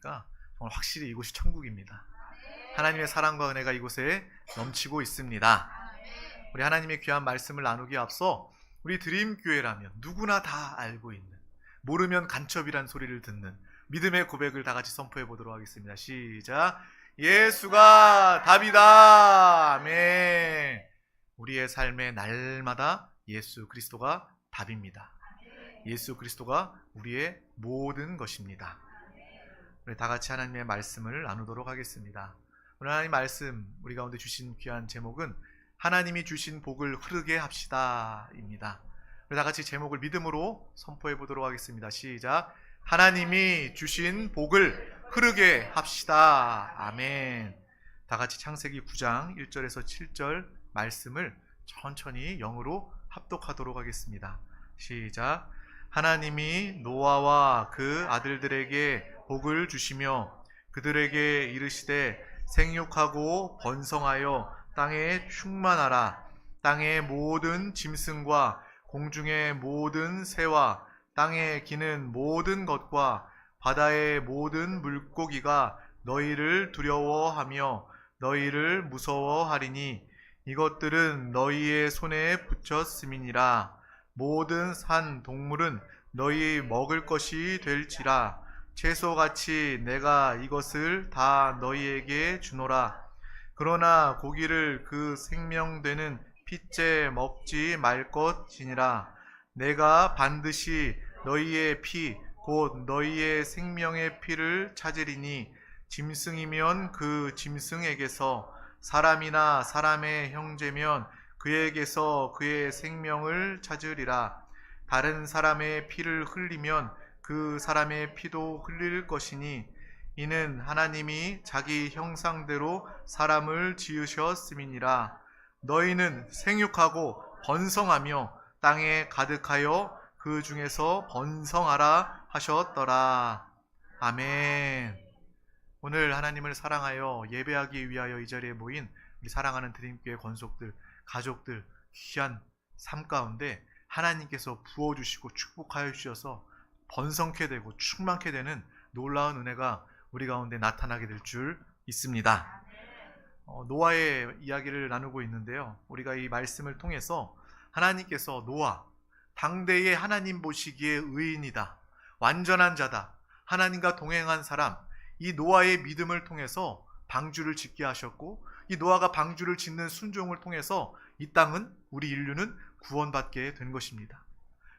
보니까 정말 확실히 이곳이 천국입니다. 하나님의 사랑과 은혜가 이곳에 넘치고 있습니다. 우리 하나님의 귀한 말씀을 나누기에 앞서 우리 드림교회라면 누구나 다 알고 있는, 모르면 간첩이란 소리를 듣는 믿음의 고백을 다 같이 선포해 보도록 하겠습니다. 시작. 예수가 답이다. 아멘. 우리의 삶의 날마다 예수 그리스도가 답입니다. 예수 그리스도가 우리의 모든 것입니다. 우리 다 같이 하나님의 말씀을 나누도록 하겠습니다. 오늘 하나님 말씀 우리 가운데 주신 귀한 제목은 하나님이 주신 복을 흐르게 합시다 입니다. 우리 다 같이 제목을 믿음으로 선포해 보도록 하겠습니다. 시작. 하나님이 주신 복을 흐르게 합시다. 아멘. 다 같이 창세기 9장 1절에서 7절 말씀을 천천히 영으로 합독하도록 하겠습니다. 시작. 하나님이 노아와 그 아들들에게 복을 주시며 그들에게 이르시되 생육하고 번성하여 땅에 충만하라. 땅의 모든 짐승과 공중의 모든 새와 땅에 기는 모든 것과 바다의 모든 물고기가 너희를 두려워하며 너희를 무서워하리니 이것들은 너희의 손에 붙였음이니라. 모든 산 동물은 너희 먹을 것이 될지라. 채소같이 내가 이것을 다 너희에게 주노라. 그러나 고기를 그 생명되는 핏째 먹지 말 것이니라. 내가 반드시 너희의 피 곧 너희의 생명의 피를 찾으리니 짐승이면 그 짐승에게서, 사람이나 사람의 형제면 그에게서 그의 생명을 찾으리라. 다른 사람의 피를 흘리면 그 사람의 피도 흘릴 것이니 이는 하나님이 자기 형상대로 사람을 지으셨음이니라. 너희는 생육하고 번성하며 땅에 가득하여 그 중에서 번성하라 하셨더라. 아멘. 오늘 하나님을 사랑하여 예배하기 위하여 이 자리에 모인 우리 사랑하는 드림교회 권속들, 가족들, 귀한 삶 가운데 하나님께서 부어주시고 축복하여 주셔서 번성케 되고 충만케 되는 놀라운 은혜가 우리 가운데 나타나게 될 줄 있습니다. 노아의 이야기를 나누고 있는데요. 우리가 이 말씀을 통해서 하나님께서 노아, 당대의 하나님 보시기에 의인이다, 완전한 자다, 하나님과 동행한 사람, 이 노아의 믿음을 통해서 방주를 짓게 하셨고, 이 노아가 방주를 짓는 순종을 통해서 이 땅은, 우리 인류는 구원받게 된 것입니다.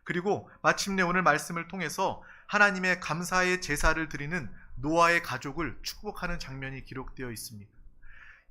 그리고 마침내 오늘 말씀을 통해서 하나님의 감사의 제사를 드리는 노아의 가족을 축복하는 장면이 기록되어 있습니다.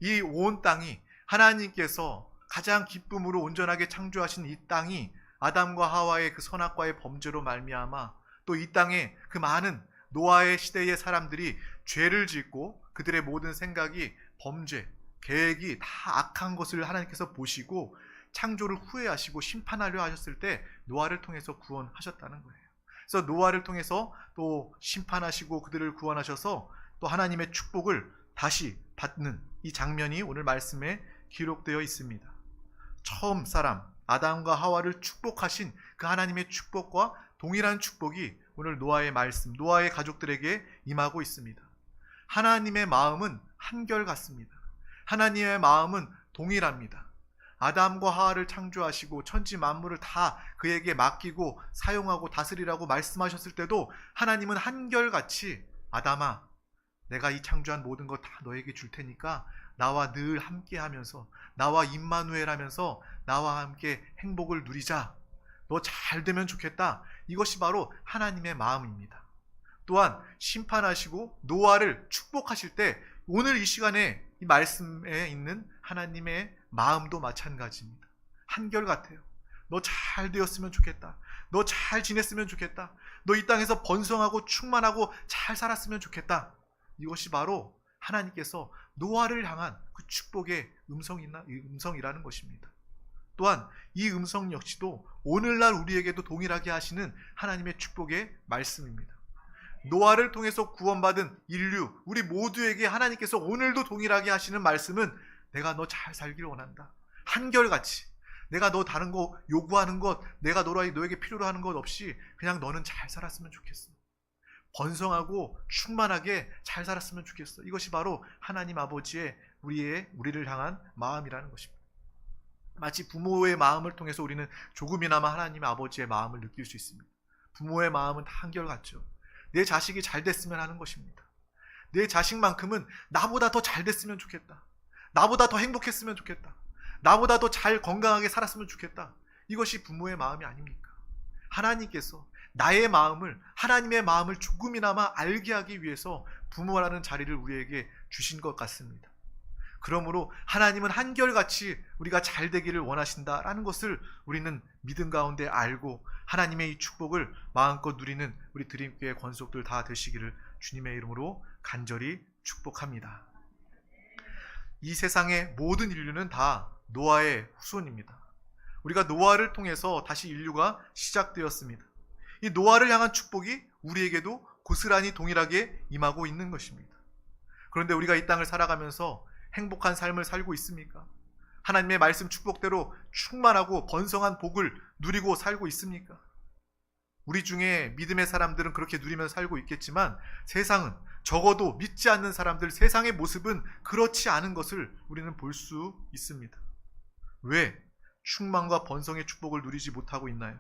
이 온 땅이, 하나님께서 가장 기쁨으로 온전하게 창조하신 이 땅이 아담과 하와의 그 선악과의 범죄로 말미암아 또 이 땅에 그 많은 노아의 시대의 사람들이 죄를 짓고 그들의 모든 생각이 범죄, 계획이 다 악한 것을 하나님께서 보시고 창조를 후회하시고 심판하려 하셨을 때 노아를 통해서 구원하셨다는 거예요. 그래서 노아를 통해서 또 심판하시고 그들을 구원하셔서 또 하나님의 축복을 다시 받는 이 장면이 오늘 말씀에 기록되어 있습니다. 처음 사람 아담과 하와를 축복하신 그 하나님의 축복과 동일한 축복이 오늘 노아의 말씀, 노아의 가족들에게 임하고 있습니다. 하나님의 마음은 한결같습니다. 하나님의 마음은 동일합니다. 아담과 하와를 창조하시고 천지 만물을 다 그에게 맡기고 사용하고 다스리라고 말씀하셨을 때도 하나님은 한결같이 아담아, 내가 이 창조한 모든 것 다 너에게 줄 테니까 나와 늘 함께 하면서, 나와 임마누엘 하면서 나와 함께 행복을 누리자. 너 잘 되면 좋겠다. 이것이 바로 하나님의 마음입니다. 또한 심판하시고 노아를 축복하실 때 오늘 이 시간에 이 말씀에 있는 하나님의 마음도 마찬가지입니다. 한결같아요. 너 잘 되었으면 좋겠다. 너 잘 지냈으면 좋겠다. 너 이 땅에서 번성하고 충만하고 잘 살았으면 좋겠다. 이것이 바로 하나님께서 노아를 향한 그 축복의 음성이라는 것입니다. 또한 이 음성 역시도 오늘날 우리에게도 동일하게 하시는 하나님의 축복의 말씀입니다. 노아를 통해서 구원받은 인류, 우리 모두에게 하나님께서 오늘도 동일하게 하시는 말씀은 내가 너 잘 살기를 원한다. 한결같이 내가 너 다른 거 요구하는 것, 내가 너에게 필요로 하는 것 없이 그냥 너는 잘 살았으면 좋겠어. 번성하고 충만하게 잘 살았으면 좋겠어. 이것이 바로 하나님 아버지의 우리를 향한 마음이라는 것입니다. 마치 부모의 마음을 통해서 우리는 조금이나마 하나님 아버지의 마음을 느낄 수 있습니다. 부모의 마음은 다 한결같죠. 내 자식이 잘 됐으면 하는 것입니다. 내 자식만큼은 나보다 더 잘 됐으면 좋겠다. 나보다 더 행복했으면 좋겠다. 나보다 더 잘 건강하게 살았으면 좋겠다. 이것이 부모의 마음이 아닙니까? 하나님께서 나의 마음을, 하나님의 마음을 조금이나마 알게 하기 위해서 부모라는 자리를 우리에게 주신 것 같습니다. 그러므로 하나님은 한결같이 우리가 잘 되기를 원하신다라는 것을 우리는 믿음 가운데 알고 하나님의 이 축복을 마음껏 누리는 우리 드림교회 권속들 다 되시기를 주님의 이름으로 간절히 축복합니다. 이 세상의 모든 인류는 다 노아의 후손입니다. 우리가 노아를 통해서 다시 인류가 시작되었습니다. 이 노아를 향한 축복이 우리에게도 고스란히 동일하게 임하고 있는 것입니다. 그런데 우리가 이 땅을 살아가면서 행복한 삶을 살고 있습니까? 하나님의 말씀 축복대로 충만하고 번성한 복을 누리고 살고 있습니까? 우리 중에 믿음의 사람들은 그렇게 누리면서 살고 있겠지만 세상은, 적어도 믿지 않는 사람들, 세상의 모습은 그렇지 않은 것을 우리는 볼 수 있습니다. 왜 충만과 번성의 축복을 누리지 못하고 있나요?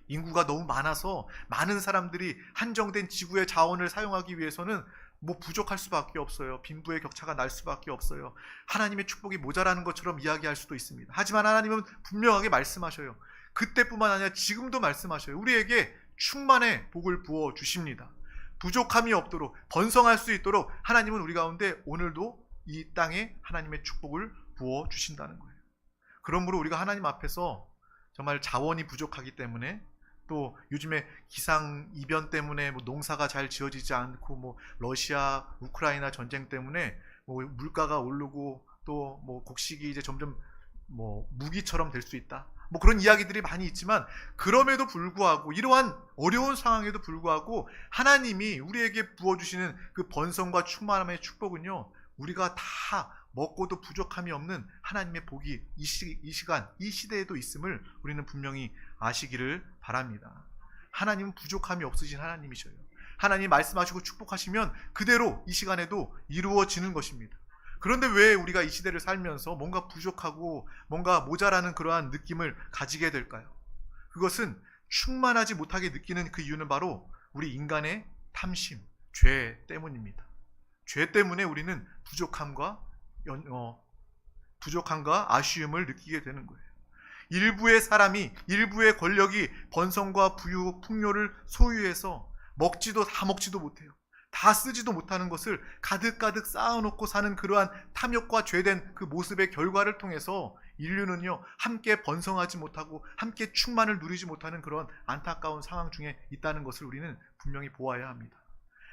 인구가 너무 많아서 많은 사람들이 한정된 지구의 자원을 사용하기 위해서는 부족할 수밖에 없어요. 빈부의 격차가 날 수밖에 없어요. 하나님의 축복이 모자라는 것처럼 이야기할 수도 있습니다. 하지만 하나님은 분명하게 말씀하셔요. 그때뿐만 아니라 지금도 말씀하셔요. 우리에게 충만의 복을 부어 주십니다. 부족함이 없도록, 번성할 수 있도록 하나님은 우리 가운데 오늘도 이 땅에 하나님의 축복을 부어 주신다는 거예요. 그러므로 우리가 하나님 앞에서 정말 자원이 부족하기 때문에, 또 요즘에 기상 이변 때문에 농사가 잘 지어지지 않고 러시아 우크라이나 전쟁 때문에 물가가 오르고 또 곡식이 이제 점점 무기처럼 될 수 있다, 그런 이야기들이 많이 있지만, 그럼에도 불구하고, 이러한 어려운 상황에도 불구하고 하나님이 우리에게 부어주시는 그 번성과 충만함의 축복은요, 우리가 다 먹고도 부족함이 없는 하나님의 복이 이 시간, 이 시대에도 있음을 우리는 분명히 아시기를 바랍니다. 하나님은 부족함이 없으신 하나님이셔요. 하나님 말씀하시고 축복하시면 그대로 이 시간에도 이루어지는 것입니다. 그런데 왜 우리가 이 시대를 살면서 뭔가 부족하고 뭔가 모자라는 그러한 느낌을 가지게 될까요? 그것은 충만하지 못하게 느끼는 그 이유는 바로 우리 인간의 탐심, 죄 때문입니다. 죄 때문에 우리는 부족함과 아쉬움을 느끼게 되는 거예요. 일부의 사람이, 일부의 권력이 번성과 부유, 풍요를 소유해서 다 먹지도 못해요. 다 쓰지도 못하는 것을 가득가득 쌓아놓고 사는 그러한 탐욕과 죄된 그 모습의 결과를 통해서 인류는요, 함께 번성하지 못하고 함께 충만을 누리지 못하는 그런 안타까운 상황 중에 있다는 것을 우리는 분명히 보아야 합니다.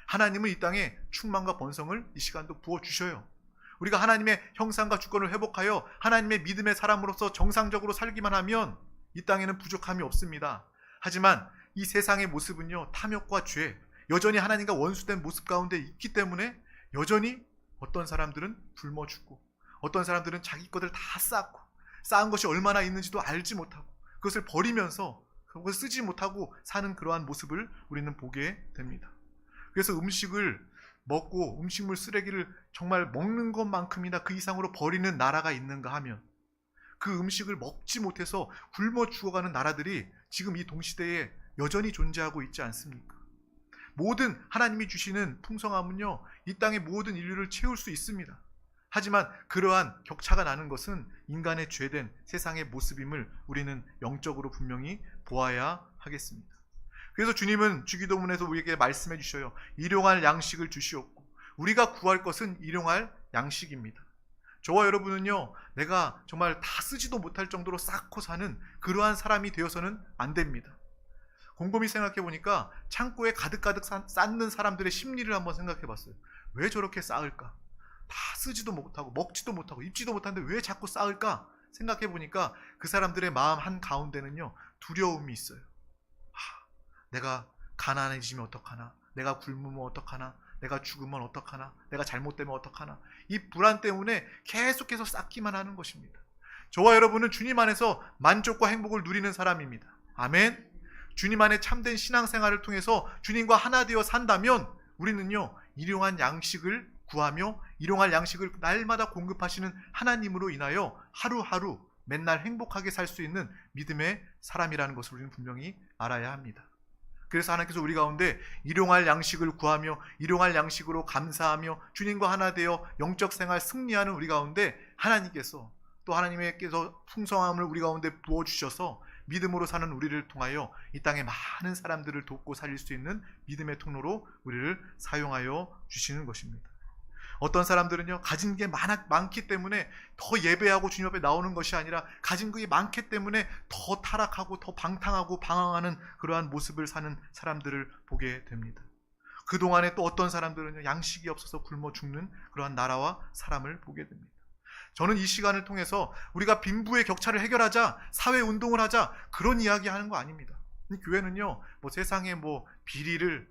하나님은 이 땅에 충만과 번성을 이 시간도 부어주셔요. 우리가 하나님의 형상과 주권을 회복하여 하나님의 믿음의 사람으로서 정상적으로 살기만 하면 이 땅에는 부족함이 없습니다. 하지만 이 세상의 모습은요, 탐욕과 죄, 여전히 하나님과 원수된 모습 가운데 있기 때문에 여전히 어떤 사람들은 굶어 죽고, 어떤 사람들은 자기 것을 다 쌓은 것이 얼마나 있는지도 알지 못하고 그것을 버리면서 그것을 쓰지 못하고 사는 그러한 모습을 우리는 보게 됩니다. 그래서 음식을 먹고 음식물 쓰레기를 정말 먹는 것만큼이나 그 이상으로 버리는 나라가 있는가 하면, 그 음식을 먹지 못해서 굶어 죽어가는 나라들이 지금 이 동시대에 여전히 존재하고 있지 않습니까? 모든 하나님이 주시는 풍성함은요, 이 땅의 모든 인류를 채울 수 있습니다. 하지만 그러한 격차가 나는 것은 인간의 죄된 세상의 모습임을 우리는 영적으로 분명히 보아야 하겠습니다. 그래서 주님은 주기도문에서 우리에게 말씀해 주셔요. 일용할 양식을 주시옵고, 우리가 구할 것은 일용할 양식입니다. 저와 여러분은요, 내가 정말 다 쓰지도 못할 정도로 쌓고 사는 그러한 사람이 되어서는 안 됩니다. 곰곰이 생각해 보니까 창고에 가득가득 쌓는 사람들의 심리를 한번 생각해 봤어요. 왜 저렇게 쌓을까? 다 쓰지도 못하고 먹지도 못하고 입지도 못하는데 왜 자꾸 쌓을까? 생각해 보니까 그 사람들의 마음 한가운데는요, 두려움이 있어요. 내가 가난해지면 어떡하나? 내가 굶으면 어떡하나? 내가 죽으면 어떡하나? 내가 잘못되면 어떡하나? 이 불안 때문에 계속해서 쌓기만 하는 것입니다. 저와 여러분은 주님 안에서 만족과 행복을 누리는 사람입니다. 아멘. 주님 안에 참된 신앙생활을 통해서 주님과 하나 되어 산다면 우리는요, 일용할 양식을 구하며 일용할 양식을 날마다 공급하시는 하나님으로 인하여 하루하루 맨날 행복하게 살 수 있는 믿음의 사람이라는 것을 우리는 분명히 알아야 합니다. 그래서 하나님께서 우리 가운데 일용할 양식을 구하며 일용할 양식으로 감사하며 주님과 하나 되어 영적 생활 승리하는 우리 가운데 하나님께서 또 하나님께서 풍성함을 우리 가운데 부어주셔서 믿음으로 사는 우리를 통하여 이 땅에 많은 사람들을 돕고 살릴 수 있는 믿음의 통로로 우리를 사용하여 주시는 것입니다. 어떤 사람들은요, 가진 게 많기 때문에 더 예배하고 주님 앞에 나오는 것이 아니라 가진 것이 많기 때문에 더 타락하고 더 방탕하고 방황하는 그러한 모습을 사는 사람들을 보게 됩니다. 그동안에 또 어떤 사람들은요, 양식이 없어서 굶어 죽는 그러한 나라와 사람을 보게 됩니다. 저는 이 시간을 통해서 우리가 빈부의 격차를 해결하자, 사회운동을 하자, 그런 이야기 하는 거 아닙니다. 교회는요, 세상의 비리를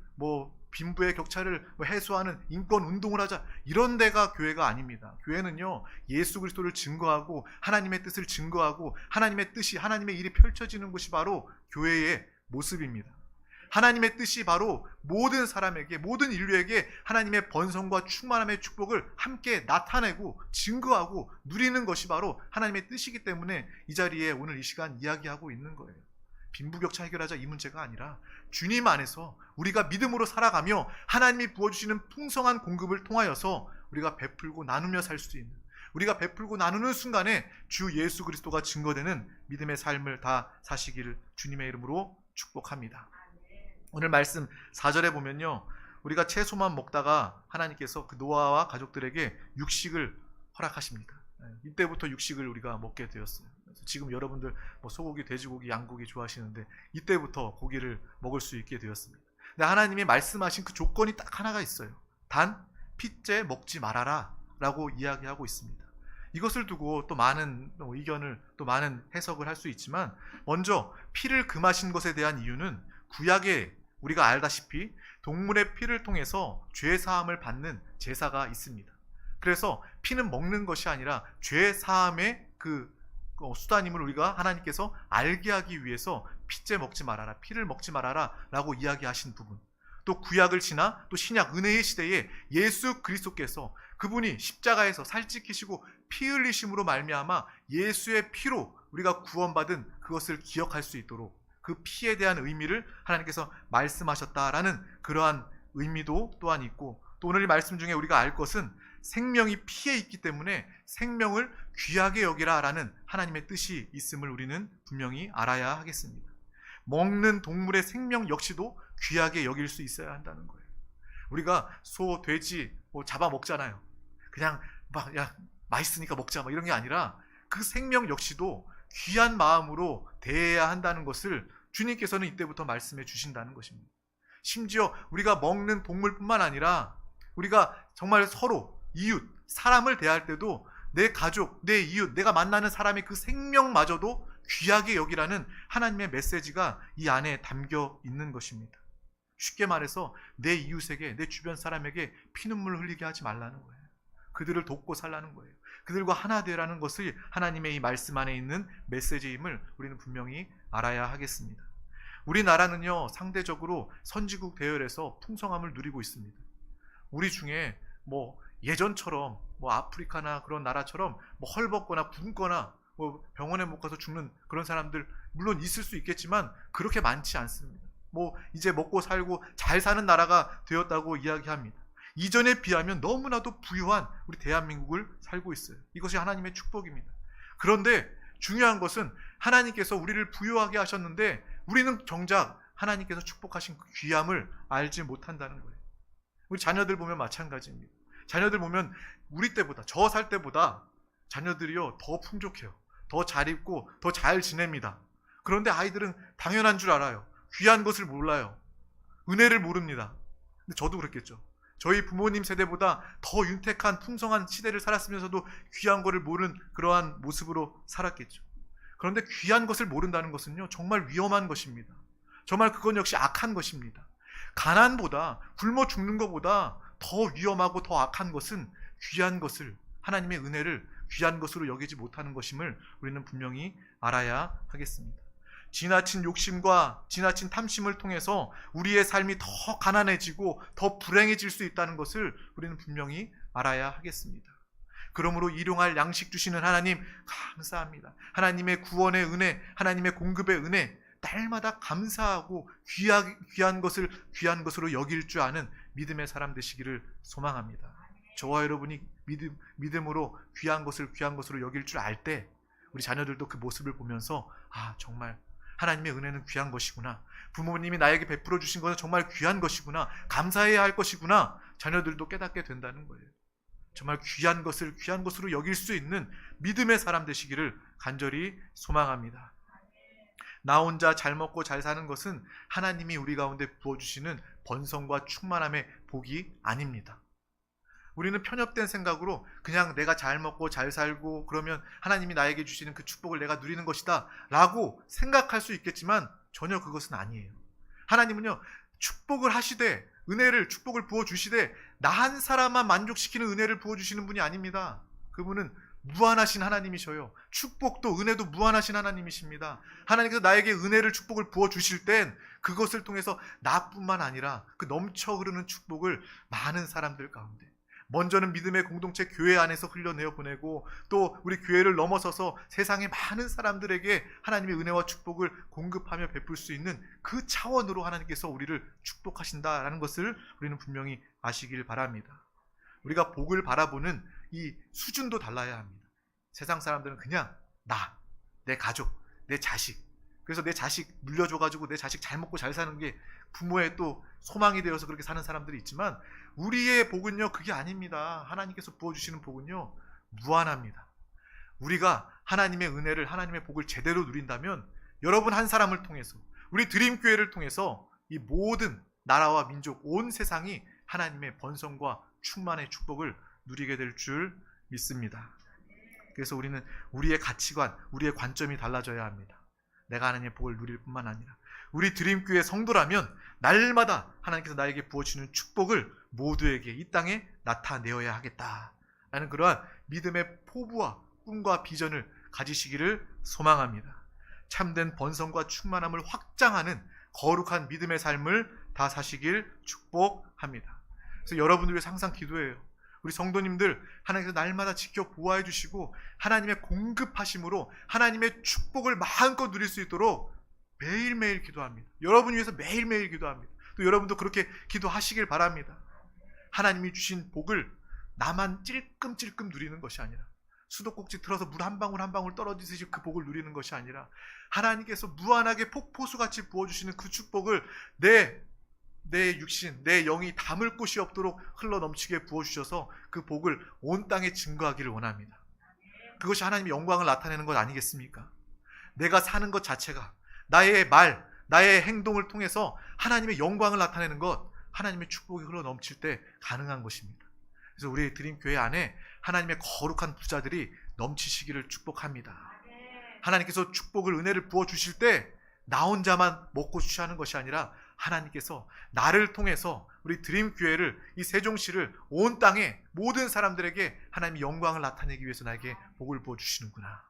빈부의 격차를 해소하는 인권 운동을 하자, 이런 데가 교회가 아닙니다. 교회는요, 예수 그리스도를 증거하고 하나님의 뜻을 증거하고 하나님의 뜻이, 하나님의 일이 펼쳐지는 곳이 바로 교회의 모습입니다. 하나님의 뜻이 바로 모든 사람에게, 모든 인류에게 하나님의 번성과 충만함의 축복을 함께 나타내고 증거하고 누리는 것이 바로 하나님의 뜻이기 때문에 이 자리에 오늘 이 시간 이야기하고 있는 거예요. 빈부격차 해결하자, 이 문제가 아니라 주님 안에서 우리가 믿음으로 살아가며 하나님이 부어주시는 풍성한 공급을 통하여서 우리가 베풀고 나누며 살 수 있는, 우리가 베풀고 나누는 순간에 주 예수 그리스도가 증거되는 믿음의 삶을 다 사시기를 주님의 이름으로 축복합니다. 오늘 말씀 4절에 보면요, 우리가 채소만 먹다가 하나님께서 그 노아와 가족들에게 육식을 허락하십니다. 이때부터 육식을 우리가 먹게 되었어요. 그래서 지금 여러분들 소고기, 돼지고기, 양고기 좋아하시는데 이때부터 고기를 먹을 수 있게 되었습니다. 근데 하나님이 말씀하신 그 조건이 딱 하나가 있어요. 단 핏째 먹지 말아라 라고 이야기하고 있습니다. 이것을 두고 또 많은 의견을, 또 많은 해석을 할 수 있지만, 먼저 피를 금하신 것에 대한 이유는 구약에 우리가 알다시피 동물의 피를 통해서 죄 사함을 받는 제사가 있습니다. 그래서 피는 먹는 것이 아니라 죄 사함의 그 수단임을 우리가 하나님께서 알게 하기 위해서 핏째 먹지 말아라, 피를 먹지 말아라 라고 이야기하신 부분, 또 구약을 지나 또 신약 은혜의 시대에 예수 그리스도께서 그분이 십자가에서 살찌키시고 피 흘리심으로 말미암아 예수의 피로 우리가 구원받은 그것을 기억할 수 있도록 그 피에 대한 의미를 하나님께서 말씀하셨다라는 그러한 의미도 또한 있고, 또 오늘 이 말씀 중에 우리가 알 것은 생명이 피에 있기 때문에 생명을 귀하게 여기라 라는 하나님의 뜻이 있음을 우리는 분명히 알아야 하겠습니다. 먹는 동물의 생명 역시도 귀하게 여길 수 있어야 한다는 거예요. 우리가 소, 돼지 잡아 먹잖아요. 그냥 야 맛있으니까 먹자 이런 게 아니라 그 생명 역시도 귀한 마음으로 대해야 한다는 것을 주님께서는 이때부터 말씀해 주신다는 것입니다. 심지어 우리가 먹는 동물뿐만 아니라 우리가 정말 서로 이웃, 사람을 대할 때도 내 가족, 내 이웃, 내가 만나는 사람의 그 생명마저도 귀하게 여기라는 하나님의 메시지가 이 안에 담겨 있는 것입니다. 쉽게 말해서 내 이웃에게, 내 주변 사람에게 피눈물 흘리게 하지 말라는 거예요. 그들을 돕고 살라는 거예요. 그들과 하나 되라는 것을 하나님의 이 말씀 안에 있는 메시지임을 우리는 분명히 알아야 하겠습니다. 우리나라는요, 상대적으로 선지국 대열에서 풍성함을 누리고 있습니다. 우리 중에 예전처럼 아프리카나 그런 나라처럼 헐벗거나 굶거나 병원에 못 가서 죽는 그런 사람들 물론 있을 수 있겠지만 그렇게 많지 않습니다. 이제 먹고 살고 잘 사는 나라가 되었다고 이야기합니다. 이전에 비하면 너무나도 부유한 우리 대한민국을 살고 있어요. 이것이 하나님의 축복입니다. 그런데 중요한 것은 하나님께서 우리를 부유하게 하셨는데 우리는 정작 하나님께서 축복하신 그 귀함을 알지 못한다는 거예요. 우리 자녀들 보면 마찬가지입니다. 자녀들 보면 우리 때보다, 저 살 때보다 자녀들이요 더 풍족해요. 더 잘 입고 더 잘 지냅니다. 그런데 아이들은 당연한 줄 알아요. 귀한 것을 몰라요. 은혜를 모릅니다. 근데 저도 그랬겠죠. 저희 부모님 세대보다 더 윤택한 풍성한 시대를 살았으면서도 귀한 것을 모르는 그러한 모습으로 살았겠죠. 그런데 귀한 것을 모른다는 것은요 정말 위험한 것입니다. 정말 그건 역시 악한 것입니다. 가난보다, 굶어 죽는 것보다 더 위험하고 더 악한 것은 귀한 것을, 하나님의 은혜를 귀한 것으로 여기지 못하는 것임을 우리는 분명히 알아야 하겠습니다. 지나친 욕심과 지나친 탐심을 통해서 우리의 삶이 더 가난해지고 더 불행해질 수 있다는 것을 우리는 분명히 알아야 하겠습니다. 그러므로 일용할 양식 주시는 하나님 감사합니다. 하나님의 구원의 은혜, 하나님의 공급의 은혜, 날마다 감사하고 귀한 것으로 여길 줄 아는 믿음의 사람 되시기를 소망합니다. 저와 여러분이 믿음으로 귀한 것으로 여길 줄 알 때 우리 자녀들도 그 모습을 보면서 정말 하나님의 은혜는 귀한 것이구나, 부모님이 나에게 베풀어 주신 것은 정말 귀한 것이구나, 감사해야 할 것이구나, 자녀들도 깨닫게 된다는 거예요. 정말 귀한 것으로 여길 수 있는 믿음의 사람 되시기를 간절히 소망합니다. 나 혼자 잘 먹고 잘 사는 것은 하나님이 우리 가운데 부어주시는 번성과 충만함의 복이 아닙니다. 우리는 편협된 생각으로 그냥 내가 잘 먹고 잘 살고 그러면 하나님이 나에게 주시는 그 축복을 내가 누리는 것이다 라고 생각할 수 있겠지만 전혀 그것은 아니에요. 하나님은요, 축복을 하시되 축복을 부어주시되 나 한 사람만 만족시키는 은혜를 부어주시는 분이 아닙니다. 그분은 무한하신 하나님이셔요. 축복도 은혜도 무한하신 하나님이십니다. 하나님께서 나에게 은혜를 축복을 부어주실 땐 그것을 통해서 나뿐만 아니라 그 넘쳐 흐르는 축복을 많은 사람들 가운데, 먼저는 믿음의 공동체 교회 안에서 흘려내어 보내고 또 우리 교회를 넘어서서 세상의 많은 사람들에게 하나님의 은혜와 축복을 공급하며 베풀 수 있는 그 차원으로 하나님께서 우리를 축복하신다라는 것을 우리는 분명히 아시길 바랍니다. 우리가 복을 바라보는 이 수준도 달라야 합니다. 세상 사람들은 그냥 내 가족, 내 자식, 그래서 내 자식 물려줘가지고 내 자식 잘 먹고 잘 사는 게 부모의 또 소망이 되어서 그렇게 사는 사람들이 있지만 우리의 복은요, 그게 아닙니다. 하나님께서 부어주시는 복은요, 무한합니다. 우리가 하나님의 은혜를, 하나님의 복을 제대로 누린다면 여러분 한 사람을 통해서, 우리 드림교회를 통해서 이 모든 나라와 민족, 온 세상이 하나님의 번성과 충만의 축복을 누리게 될 줄 믿습니다. 그래서 우리는 우리의 가치관, 우리의 관점이 달라져야 합니다. 내가 하나님의 복을 누릴 뿐만 아니라 우리 드림교회 성도라면 날마다 하나님께서 나에게 부어주시는 축복을 모두에게 이 땅에 나타내어야 하겠다라는 그러한 믿음의 포부와 꿈과 비전을 가지시기를 소망합니다. 참된 번성과 충만함을 확장하는 거룩한 믿음의 삶을 다 사시길 축복합니다. 그래서 여러분들 위해서 항상 기도해요. 우리 성도님들 하나님께서 날마다 지켜 보호해 주시고 하나님의 공급하심으로 하나님의 축복을 마음껏 누릴 수 있도록 매일매일 기도합니다. 여러분 위해서 매일매일 기도합니다. 또 여러분도 그렇게 기도하시길 바랍니다. 하나님이 주신 복을 나만 찔끔찔끔 누리는 것이 아니라, 수도꼭지 틀어서 물 한 방울 한 방울 떨어지듯이 그 복을 누리는 것이 아니라 하나님께서 무한하게 폭포수같이 부어주시는 그 축복을 내 육신, 내 영이 담을 곳이 없도록 흘러넘치게 부어주셔서 그 복을 온 땅에 증거하기를 원합니다. 그것이 하나님의 영광을 나타내는 것 아니겠습니까? 내가 사는 것 자체가 나의 말, 나의 행동을 통해서 하나님의 영광을 나타내는 것, 하나님의 축복이 흘러넘칠 때 가능한 것입니다. 그래서 우리 드림교회 안에 하나님의 거룩한 부자들이 넘치시기를 축복합니다. 하나님께서 축복을, 은혜를 부어주실 때 나 혼자만 먹고 취하는 것이 아니라 하나님께서 나를 통해서 우리 드림교회를, 이 세종시를 온 땅에 모든 사람들에게 하나님의 영광을 나타내기 위해서 나에게 복을 부어주시는구나.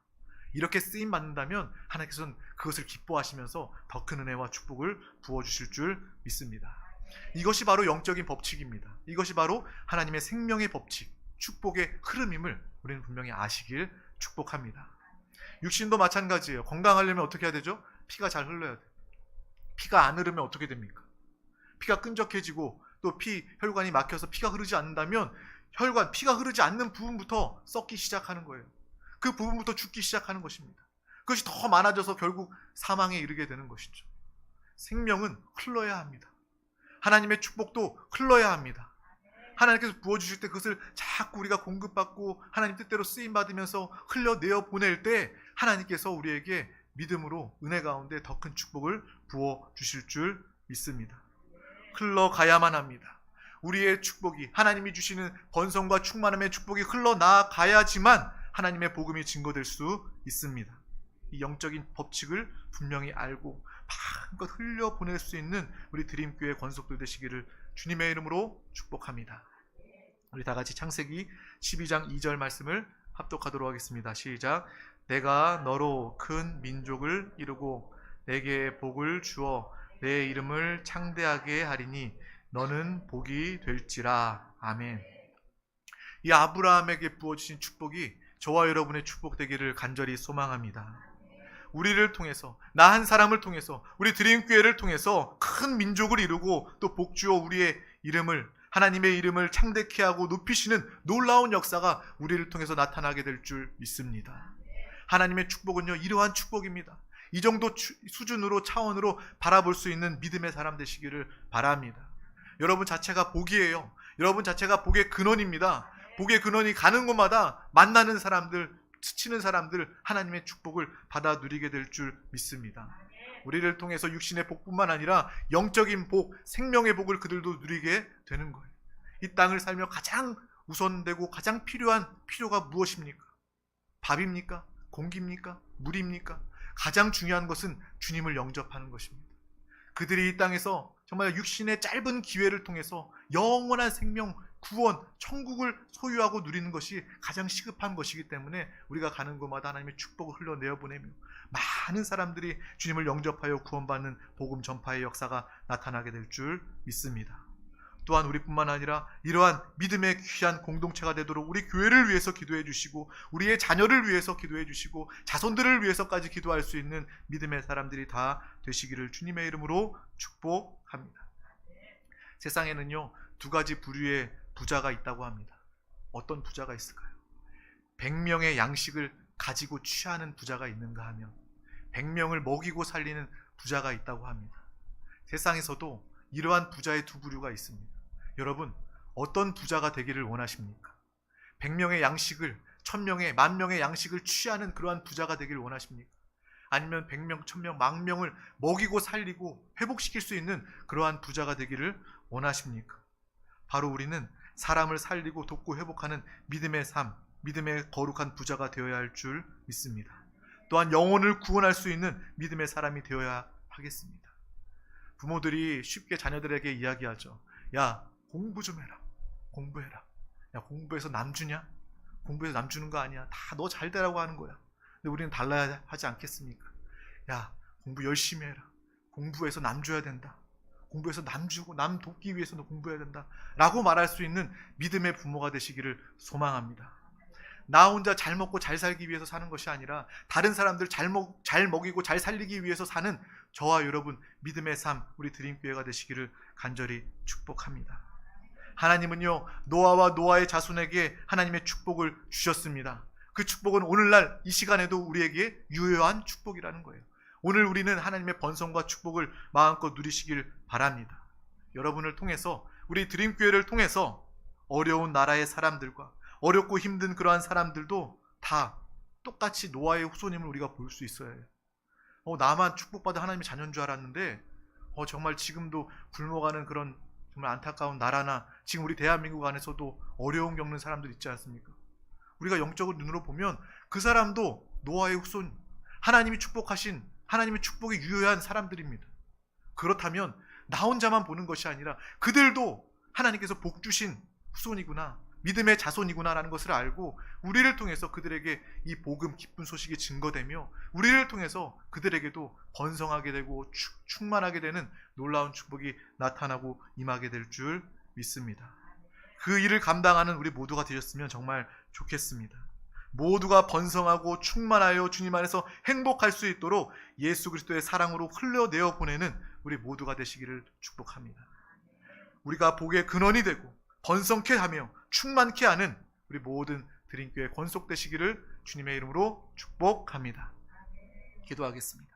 이렇게 쓰임 받는다면 하나님께서는 그것을 기뻐하시면서 더 큰 은혜와 축복을 부어주실 줄 믿습니다. 이것이 바로 영적인 법칙입니다. 이것이 바로 하나님의 생명의 법칙, 축복의 흐름임을 우리는 분명히 아시길 축복합니다. 육신도 마찬가지예요. 건강하려면 어떻게 해야 되죠? 피가 잘 흘러야 돼요. 피가 안 흐르면 어떻게 됩니까? 피가 끈적해지고 또 혈관이 막혀서 피가 흐르지 않는다면 피가 흐르지 않는 부분부터 썩기 시작하는 거예요. 그 부분부터 죽기 시작하는 것입니다. 그것이 더 많아져서 결국 사망에 이르게 되는 것이죠. 생명은 흘러야 합니다. 하나님의 축복도 흘러야 합니다. 하나님께서 부어주실 때 그것을 자꾸 우리가 공급받고 하나님 뜻대로 쓰임받으면서 흘려내어 보낼 때 하나님께서 우리에게 믿음으로 은혜 가운데 더 큰 축복을 부어주실 줄 믿습니다. 흘러가야만 합니다. 우리의 축복이, 하나님이 주시는 번성과 충만함의 축복이 흘러나가야지만 하나님의 복음이 증거될 수 있습니다. 이 영적인 법칙을 분명히 알고 마음껏 흘려보낼 수 있는 우리 드림교회 권속들 되시기를 주님의 이름으로 축복합니다. 우리 다 같이 창세기 12장 2절 말씀을 합독하도록 하겠습니다. 시작. 내가 너로 큰 민족을 이루고 내게 복을 주어 내 이름을 창대하게 하리니 너는 복이 될지라. 아멘. 이 아브라함에게 부어주신 축복이 저와 여러분의 축복 되기를 간절히 소망합니다. 우리를 통해서, 나 한 사람을 통해서, 우리 드림교회를 통해서 큰 민족을 이루고 또 복주어 우리의 이름을, 하나님의 이름을 창대케 하고 높이시는 놀라운 역사가 우리를 통해서 나타나게 될 줄 믿습니다. 하나님의 축복은요, 이러한 축복입니다. 이 정도 수준으로, 차원으로 바라볼 수 있는 믿음의 사람 되시기를 바랍니다. 여러분 자체가 복이에요. 여러분 자체가 복의 근원입니다. 복의 근원이 가는 곳마다 만나는 사람들, 스치는 사람들, 하나님의 축복을 받아 누리게 될 줄 믿습니다. 우리를 통해서 육신의 복뿐만 아니라 영적인 복, 생명의 복을 그들도 누리게 되는 거예요. 이 땅을 살며 가장 우선되고 가장 필요한 필요가 무엇입니까? 밥입니까? 공기입니까? 물입니까? 가장 중요한 것은 주님을 영접하는 것입니다. 그들이 이 땅에서 정말 육신의 짧은 기회를 통해서 영원한 생명, 구원, 천국을 소유하고 누리는 것이 가장 시급한 것이기 때문에 우리가 가는 곳마다 하나님의 축복을 흘러내어 보내며 많은 사람들이 주님을 영접하여 구원받는 복음 전파의 역사가 나타나게 될 줄 믿습니다. 또한 우리뿐만 아니라 이러한 믿음의 귀한 공동체가 되도록 우리 교회를 위해서 기도해 주시고 우리의 자녀를 위해서 기도해 주시고 자손들을 위해서까지 기도할 수 있는 믿음의 사람들이 다 되시기를 주님의 이름으로 축복합니다. 세상에는요, 두 가지 부류의 부자가 있다고 합니다. 어떤 부자가 있을까요? 100명의 양식을 가지고 취하는 부자가 있는가 하면 100명을 먹이고 살리는 부자가 있다고 합니다. 세상에서도 이러한 부자의 두 부류가 있습니다. 여러분, 어떤 부자가 되기를 원하십니까? 100명의 양식을, 1000명의, 10,000명의 양식을 취하는 그러한 부자가 되기를 원하십니까? 아니면 100명, 1000명, 10,000명을 먹이고 살리고 회복시킬 수 있는 그러한 부자가 되기를 원하십니까? 바로 우리는 사람을 살리고 돕고 회복하는 믿음의 삶, 믿음의 거룩한 부자가 되어야 할 줄 믿습니다. 또한 영혼을 구원할 수 있는 믿음의 사람이 되어야 하겠습니다. 부모들이 쉽게 자녀들에게 이야기하죠. 야, 공부 좀 해라. 공부해라. 야, 공부해서 남 주냐? 공부해서 남 주는 거 아니야. 다 너 잘 되라고 하는 거야. 근데 우리는 달라야 하지 않겠습니까? 야, 공부 열심히 해라. 공부해서 남 줘야 된다. 공부해서 남 주고 남 돕기 위해서 너 공부해야 된다. 라고 말할 수 있는 믿음의 부모가 되시기를 소망합니다. 나 혼자 잘 먹고 잘 살기 위해서 사는 것이 아니라 다른 사람들 잘 먹이고 잘 살리기 위해서 사는 저와 여러분 믿음의 삶, 우리 드림교회가 되시기를 간절히 축복합니다. 하나님은요, 노아와 노아의 자손에게 하나님의 축복을 주셨습니다. 그 축복은 오늘날 이 시간에도 우리에게 유효한 축복이라는 거예요. 오늘 우리는 하나님의 번성과 축복을 마음껏 누리시길 바랍니다. 여러분을 통해서, 우리 드림교회를 통해서 어려운 나라의 사람들과 어렵고 힘든 그러한 사람들도 다 똑같이 노아의 후손임을 우리가 볼 수 있어야 해요. 나만 축복받은 하나님의 자녀인 줄 알았는데 정말 지금도 굶어가는 그런 정말 안타까운 나라나 지금 우리 대한민국 안에서도 어려움 겪는 사람들 있지 않습니까? 우리가 영적인 눈으로 보면 그 사람도 노아의 후손, 하나님이 축복하신, 하나님의 축복에 유효한 사람들입니다. 그렇다면 나 혼자만 보는 것이 아니라 그들도 하나님께서 복 주신 후손이구나, 믿음의 자손이구나 라는 것을 알고 우리를 통해서 그들에게 이 복음, 기쁜 소식이 증거되며 우리를 통해서 그들에게도 번성하게 되고 충만하게 되는 놀라운 축복이 나타나고 임하게 될 줄 믿습니다. 그 일을 감당하는 우리 모두가 되셨으면 정말 좋겠습니다. 모두가 번성하고 충만하여 주님 안에서 행복할 수 있도록 예수 그리스도의 사랑으로 흘려내어 보내는 우리 모두가 되시기를 축복합니다. 우리가 복의 근원이 되고 번성케 하며 충만케 하는 우리 모든 드림교회 권속되시기를 주님의 이름으로 축복합니다. 기도하겠습니다.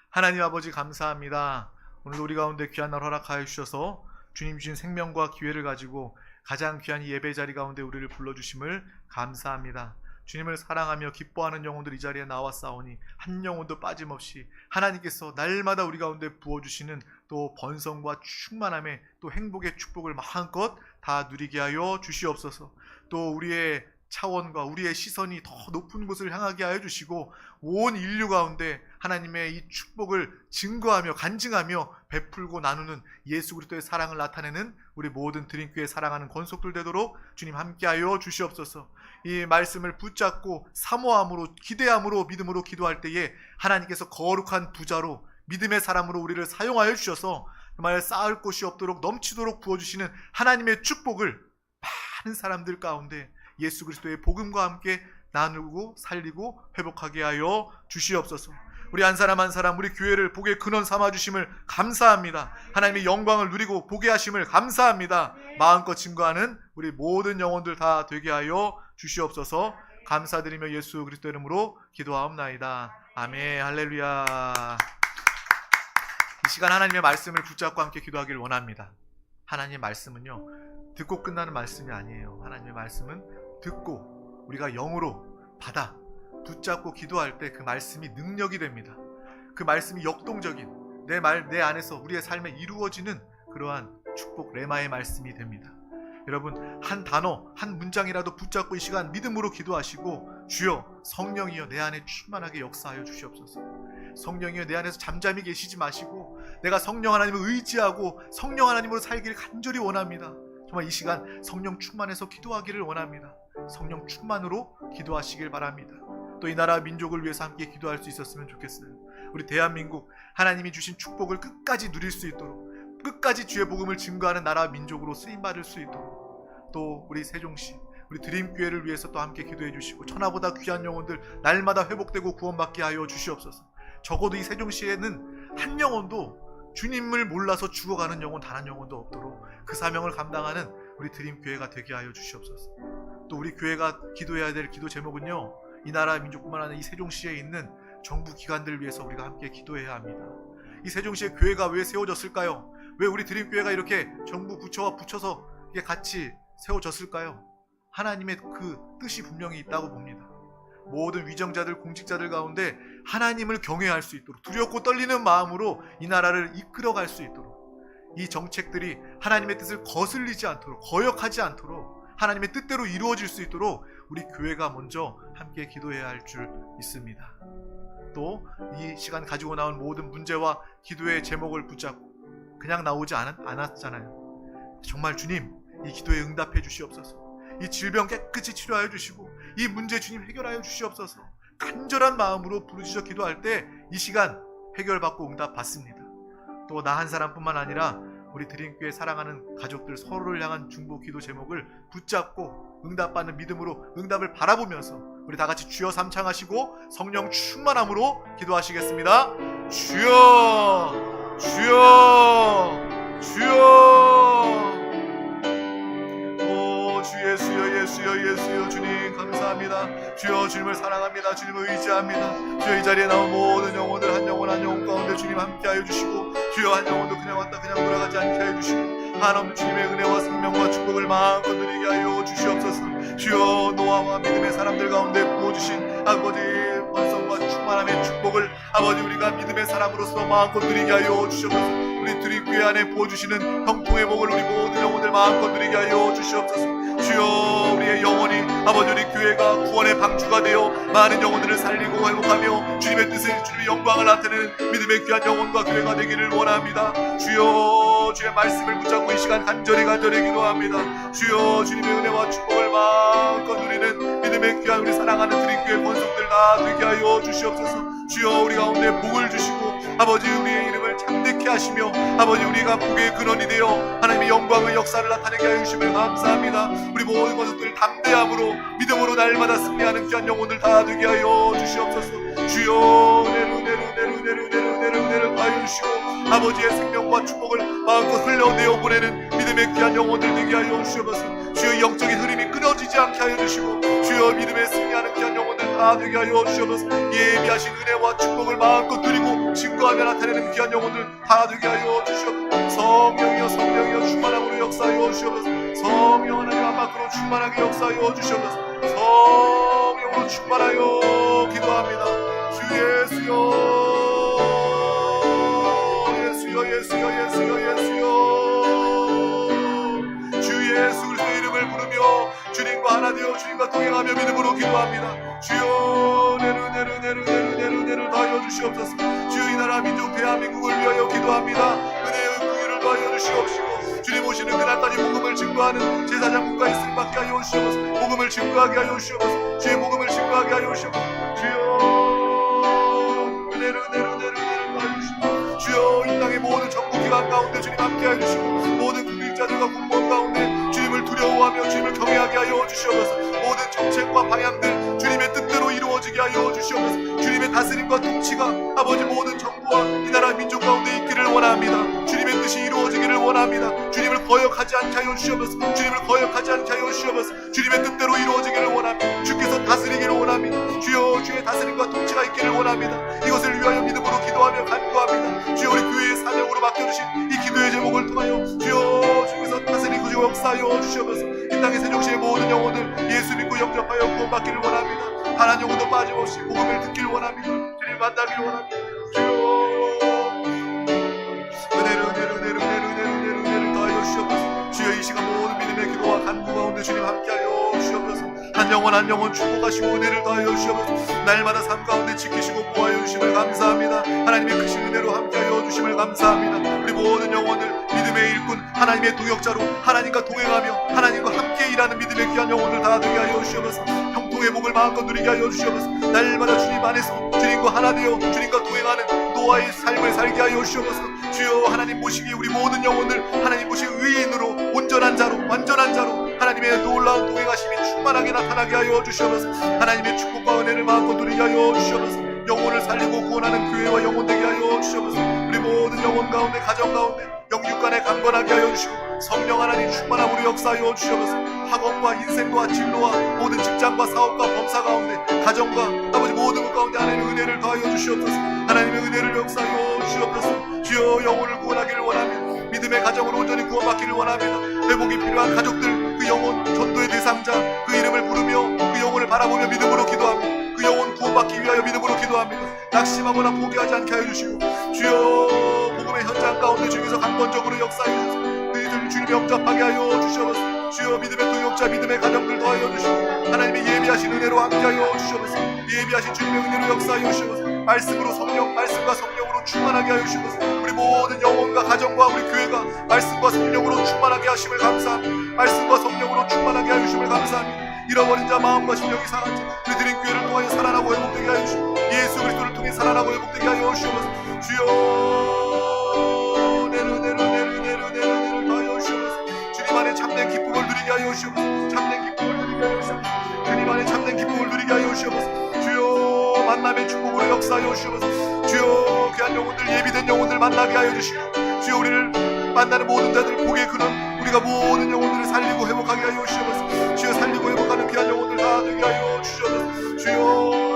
하나님 아버지 감사합니다. 오늘도 우리 가운데 귀한 날 허락하여 주셔서 주님 주신 생명과 기회를 가지고 가장 귀한 이 예배 자리 가운데 우리를 불러주심을 감사합니다. 주님을 사랑하며 기뻐하는 영혼들 이 자리에 나왔사오니 한 영혼도 빠짐없이 하나님께서 날마다 우리 가운데 부어주시는 또 번성과 충만함의 또 행복의 축복을 마음껏 다 누리게 하여 주시옵소서. 또 우리의 차원과 우리의 시선이 더 높은 곳을 향하게 하여 주시고 온 인류 가운데 하나님의 이 축복을 증거하며 간증하며 베풀고 나누는 예수 그리스도의 사랑을 나타내는 우리 모든 드림교회 사랑하는 권속들 되도록 주님 함께하여 주시옵소서. 이 말씀을 붙잡고 사모함으로 기대함으로 믿음으로 기도할 때에 하나님께서 거룩한 부자로 믿음의 사람으로 우리를 사용하여 주셔서 정말 쌓을 곳이 없도록 넘치도록 부어주시는 하나님의 축복을 많은 사람들 가운데 예수 그리스도의 복음과 함께 나누고 살리고 회복하게 하여 주시옵소서. 우리 한 사람 한 사람 우리 교회를 복의 근원 삼아 주심을 감사합니다. 하나님의 영광을 누리고 보게 하심을 감사합니다. 마음껏 증거하는 우리 모든 영혼들 다 되게 하여 주시옵소서. 감사드리며 예수 그리스도 이름으로 기도하옵나이다. 아멘. 할렐루야. 이 시간 하나님의 말씀을 붙잡고 함께 기도하기를 원합니다. 하나님의 말씀은요 듣고 끝나는 말씀이 아니에요. 하나님의 말씀은 듣고 우리가 영으로 받아 붙잡고 기도할 때 그 말씀이 능력이 됩니다. 그 말씀이 역동적인 내 안에서 우리의 삶에 이루어지는 그러한 축복 레마의 말씀이 됩니다. 여러분 한 단어 한 문장이라도 붙잡고 이 시간 믿음으로 기도하시고 주여 성령이여 내 안에 충만하게 역사하여 주시옵소서. 성령이여 내 안에서 잠잠히 계시지 마시고 내가 성령 하나님을 의지하고 성령 하나님으로 살기를 간절히 원합니다. 정말 이 시간 성령 충만해서 기도하기를 원합니다. 성령 충만으로 기도하시길 바랍니다. 또 이 나라 민족을 위해서 함께 기도할 수 있었으면 좋겠어요. 우리 대한민국 하나님이 주신 축복을 끝까지 누릴 수 있도록 끝까지 주의 복음을 증거하는 나라 민족으로 쓰임받을 수 있도록 또 우리 세종시 우리 드림교회를 위해서 또 함께 기도해 주시고 천하보다 귀한 영혼들 날마다 회복되고 구원받게 하여 주시옵소서. 적어도 이 세종시에는 한 영혼도 주님을 몰라서 죽어가는 영혼 단 한 영혼도 없도록 그 사명을 감당하는 우리 드림교회가 되게 하여 주시옵소서. 또 우리 교회가 기도해야 될 기도 제목은요 이 나라 민족뿐만 아니라 이 세종시에 있는 정부 기관들 위해서 우리가 함께 기도해야 합니다. 이 세종시의 교회가 왜 세워졌을까요? 왜 우리 드림교회가 이렇게 정부 부처와 붙여서 이게 같이 세워졌을까요? 하나님의 그 뜻이 분명히 있다고 봅니다. 모든 위정자들 공직자들 가운데 하나님을 경외할 수 있도록 두렵고 떨리는 마음으로 이 나라를 이끌어갈 수 있도록 이 정책들이 하나님의 뜻을 거슬리지 않도록 거역하지 않도록 하나님의 뜻대로 이루어질 수 있도록 우리 교회가 먼저 함께 기도해야 할 줄 믿습니다. 또 이 시간 가지고 나온 모든 문제와 기도의 제목을 붙잡고 그냥 나오지 않았잖아요. 정말 주님 이 기도에 응답해 주시옵소서. 이 질병 깨끗이 치료하여 주시고 이 문제 주님 해결하여 주시옵소서. 간절한 마음으로 부르짖어 기도할 때 이 시간 해결받고 응답 받습니다. 또 나 한 사람뿐만 아니라 우리 드림교회 사랑하는 가족들 서로를 향한 중보 기도 제목을 붙잡고 응답받는 믿음으로 응답을 바라보면서 우리 다같이 주여 삼창하시고 성령 충만함으로 기도하시겠습니다. 주여 주여 주여 오 주 예수여 예수여 예수여 주님 감사합니다. 주여 주님을 사랑합니다. 주님을 의지합니다. 주여 이 자리에 나온 모든 영혼들 한 영혼 한 영혼 가운데 주님 함께하여 주시고 주여 한 영혼도 그냥 왔다 그냥 돌아가지 않게 하여 주시고 한없는 주님의 은혜와 생명과 축복을 마음껏 누리게 하여 주시옵소서. 주여 노아와 믿음의 사람들 가운데 부어주신 아버지 번성과 충만함의 축복을 아버지 우리가 믿음의 사람으로서 마음껏 누리게 하여 주시옵소서. 우리 드림교회 안에 부어주시는 형통의 복을 우리 모든 영혼들 마음껏 누리게 하여 주시옵소서. 주여 우리의 영혼이 아버지 우리 교회가 구원의 방주가 되어 많은 영혼들을 살리고 회복하며 주님의 뜻을 주님의 영광을 나타내는 믿음의 귀한 영혼과 교회가 되기를 원합니다. 주여 주의 말씀을 붙잡고 이 시간 간절히 기도합니다. 주여 주님의 은혜와 축복을 마음껏 누리는 믿음의 귀한 우리 사랑하는 드림교회 권속들 다 되게 하여 주시옵소서. 주여 우리 가운데 복을 주시고 아버지 우리의 이름을 창대케 하시며 아버지 우리가 복의 근원이 되어 하나님의 영광의 역사를 나타내게 하여 주심을 감사합니다. 우리 모든 것들 담대함으로 믿음으로 날마다 승리하는 귀한 영혼들 다 되게 하여 주시옵소서. 주여 은혜를 하여 주시고 아버지의 생명과 축복을 마음껏 흘러내어 보내는 믿음의 귀한 영혼들 되게 하여 주시옵소서. 주여 영적인 흐름이 끊어지지 않게 하여 주시고 주여 믿음에 승리하는 귀한 영혼들 다 되게 하여 주시옵소서. 예비하신 은혜와 축복을 마음껏 누리고 증거하며 나타내는 귀한 영혼들 다 되게 하여 주시옵소서. 성령이여 충만함으로 역사하여 주시옵소서. 성령 하나님 앞으로 충만하게 역사하여 주시옵소서. 성령으로 충만하여 기도합니다. 주 예수여 예수여 주 예수 그리스도의 이름을 이름을 부르며 주님과 하나 되어 주님과 동행하며 믿음으로 기도합니다. 주여 내를 더하여 주시옵소서. 주여 이 나라 민족 대한민국을 위하여 기도합니다. 은혜의 긍휼을 더하여 주시옵시고 주님 오시는 그날까지 복음을 증거하는 제사장 국가에 쓰임받게 하여 주시옵소서. 복음을 증거하게 하여 주시옵소서. 주의 복음을 증거하게 하여 주시옵소서. 주여 은혜를 더하여 주시옵소서. 주여 이 땅의 모든 정부 기관 가운데 주님 함께 하여 주시고 모든 국민자들과 국무원 가운데 주님을 두려워하며 주님을 경외하게 하여 주시옵소서. 모든 정책과 방향들 주님의 뜻대로 이루어지게 하여 주시옵소서. 주님의 다스림과 통치가 아버지 모든 정부와 이 나라 민족 가운데 있기를 원합니다. 주님의 뜻이 이루어지기를 원합니다. 주님을 거역하지 않게 하여 주시옵소서. 주님을 거역하지 않게 하여 주시옵소서. 주님의 뜻대로 이루어지기를 원합니다. 주께서 다스리기를 원합니다. 주여 주의 다스림과 통치가 있기를 원합니다. 이것을 위하여 믿음으로 기도하며 간구합니다. 주여 우리 교회의 사명으로 맡겨주신 이 기도의 제목을 통하여 주여 주께서 다스리고 주여 역사하여 주시옵소서. 이 땅의 세종시의 모든 영혼들 예수 믿고 영접하여 구원받기를 원합니다. 한 영혼도 빠짐없이 복음을 듣기를 원합니다. 주님 만나기를 원합니다. 주여 은혜를 더하여 주시옵소서. 주여 이 시간 모든 믿음의 기도와 간구 가운데 주님 함께하여 주시옵소서. 한 영혼 축복하시고 은혜를 더하여 주시옵소서. 날마다 삶 가운데 지키시고 보호하여 주심을 감사합니다. 하나님의 크신 은혜로 함께하여 주심을 감사합니다. 우리 모든 영혼들 믿음의 일꾼 하나님의 동역자로 하나님과 동행하며 하나님과 함께 일하는 믿음의 귀한 영혼들 다 되게 하여 주시옵소서. 형통의 복을 마음껏 누리게 하여 주시옵소서. 날마다 주님 안에서 주님과 하나 되어 주님과 동행하는 노아의 삶을 살게 하여 주시옵소서. 주여 하나님 보시기에 우리 모든 영혼들 하나님 보시기에 의인으로 온전한 자로 완전한 자로 하나님의 놀라운 동행하심이 충만하게 나타나게 하여 주시옵소서. 하나님의 축복과 은혜를 마음껏 누리게 하여 주시옵소서. 영혼을 살리고 구원하는 교회와 영혼 되게 하여 주시옵소서. 우리 모든 영혼 가운데 가정 가운데 영육간에 강건하게 하여 주시고 성령 하나님 충만함으로 역사하여 주시옵소서. 학업과 인생과 진로와 모든 직장과 사업과 범사 가운데 가정과 아버지 모든 것 가운데 하나님의 은혜를 더하여 주시옵소서. 하나님의 은혜를 역사하여 주시옵소서. 주여 영혼을 구원하기를 원하며 믿음의 가정으로 온전히 구원받기를 원합니다. 회복이 필요한 가족들 그 영혼 전도의 대상자 그 이름을 부르며 그 영혼을 바라보며 믿음으로 기도합니다. 그 영혼 구원받기 위하여 믿음으로 기도합니다. 낙심하거나 포기하지 않게 하여 주시고 주여 복음의 현장 가운데 주께서 강권적으로 역사하여 주시고 너희들 주님 영접하게 하여 주시옵소서. 주여 믿음의 동역자 믿음의 가정들 더하여 주시고 하나님의 예비하신 은혜로 함께하여 주시옵소서. 예비하신 주님의 은혜로 역사하여 주시옵소서. 말씀으로 성령 말씀과 성령으로 충만하게 하여 주시옵소서. 우리 모든 영혼과 가정과 우리 교회가 말씀과 성령으로 충만하게 하심을 감사합니다. 말씀과 성령으로 충만하게 하여 주심을 감사합니다. 잃어버린 자 마음과 심령이 상한 자 우리 드린 교회를 통하여 살아나고 회복되게 하여 주시고 예수 그리스도를 통해 살아나고 회복되게 하여 주시옵소서. 주여 내를 더하여 주시옵소서. 주님 안에 참된 기쁨을 누리게 하여 주시옵소서. 참된 기쁨을 누리게 하여 주시옵소서. 주님 안에 참된 기쁨을 누리게 하여 주시옵소서. 주여 만남의 축복으로 역사하여 주시옵소서. 주여 귀한 영혼들 예비된 영혼들 만나게 하여 주시고 주여 우리를 만나는 모든 자들 복의 근원 우리가 모든 영혼들을 살리고 회복하게 하여 주시옵소서. 주여 살리고 회복하는 귀한 영혼들 다 되게 하여 주시옵소서. 주여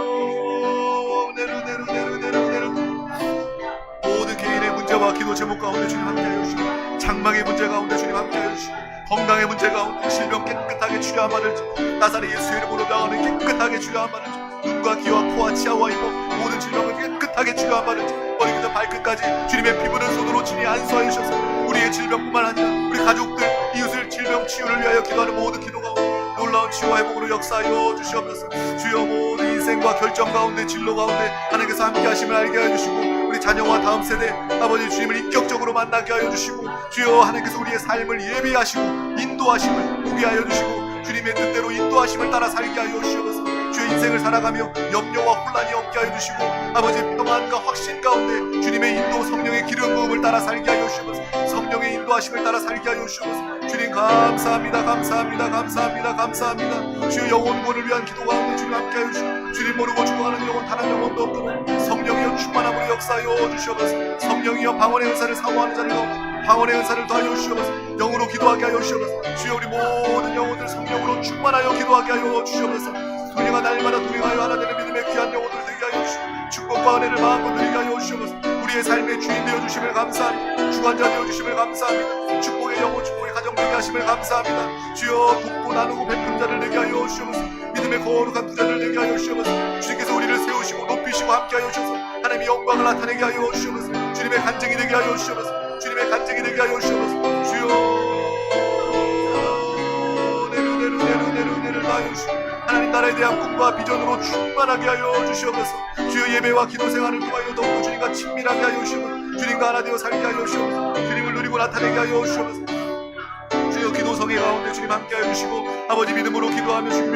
모든 개인의 문제와 기도 제목 가운데 주님 함께하여 주시고 장막의 문제 가운데 주님 함께하여 주시고 건강의 문제 가운데 질병 깨끗하게 치료한 받을지 나사렛 예수의 이름으로 병원을 깨끗하게 치료한 받을지 눈과 귀와 코와 치아와 이목 모든 질병을 깨끗하게 치료한 받을지 머리부터 발끝까지 주님의 피부는 손으로 친히 안수하여 주셔서 우리의 질병뿐만 아니라 우리 가족들 이웃을 질병 치유를 위하여 기도하는 모든 기도 가운데 놀라운 치유와 회복으로 역사하여 주시옵소서. 주여 모든 인생과 결정 가운데 진로 가운데 하나님께서 함께 하심을 알게 하여 주시고 우리 자녀와 다음 세대 아버지 주님을 인격적으로 만나게 하여 주시고 주여 하나님께서 우리의 삶을 예비하시고 인도하심을 보게 하여 주시고 주님의 뜻대로 인도하심을 따라 살게 하여 주시옵소서. 주의 인생을 살아가며 염려와 혼란이 없게 하여 주시고 아버지 평안과 확신 가운데 주님의 인도 성령의 기름 부음을 따라 살게 하여 주시옵소서. 성령의 인도하심을 따라 살게 하여 주시옵소서. 주님 감사합니다. 주여 영혼 구원을 위한 기도 가운데 주님 함께 하여 주시고 주님 모르고 죽어가는 영혼 단 한 영혼도 없도록 성령이여 충만함으로 역사하여 주시옵소서. 성령이여 방언의 은사를 사모하는 자를 가운데 방언의 은사를 더하여 주시옵소서. 영으로 기도하게 하여 주시옵소서. 주여 우리 모든 영혼들 성령으로 충만하여 기도하게 하여 주시옵소서. 우리가 날마다 동행하여 하나 되는 믿음의 귀한 영혼들 되게 하여 주시고 축복과 은혜를 마음껏 누리게 하여 주시옵소서. 우리의 삶의 주인 되어 주심을 감사합니다. 주관자 되어 주심을 감사합니다. 축복의 영혼 축복의 가정 되게 하심을 감사합니다. 주여 돕고 나누고 베푼 자를 되게 하여 주시옵소서. 믿음의 거룩한 부자를 되게 하여 주시옵소서. 주님께서 우리를 세우시고 높이시고 함께 하여 주셔서 하나님의 영광을 나타내게 하여 주시옵소서. 주님의 간증이 되게 하여 주시옵소서. 주님의 간증이 되게 하여 주시옵소서. 주여 나라에 대한 꿈과 비전으로 충만하게 하여 주시옵소서. 주여 예배와 기도 생활을 통하여 더욱 주님과 친밀하게 하여 주시옵소서. 주님과 하나 되어 살게 하여 주시옵소서. 주님을 누리고 나타내게 하여 주시옵소서. 주여 기도성의 가운데 주님 함께 하여 주시고 아버지 믿음으로 기도하며 준비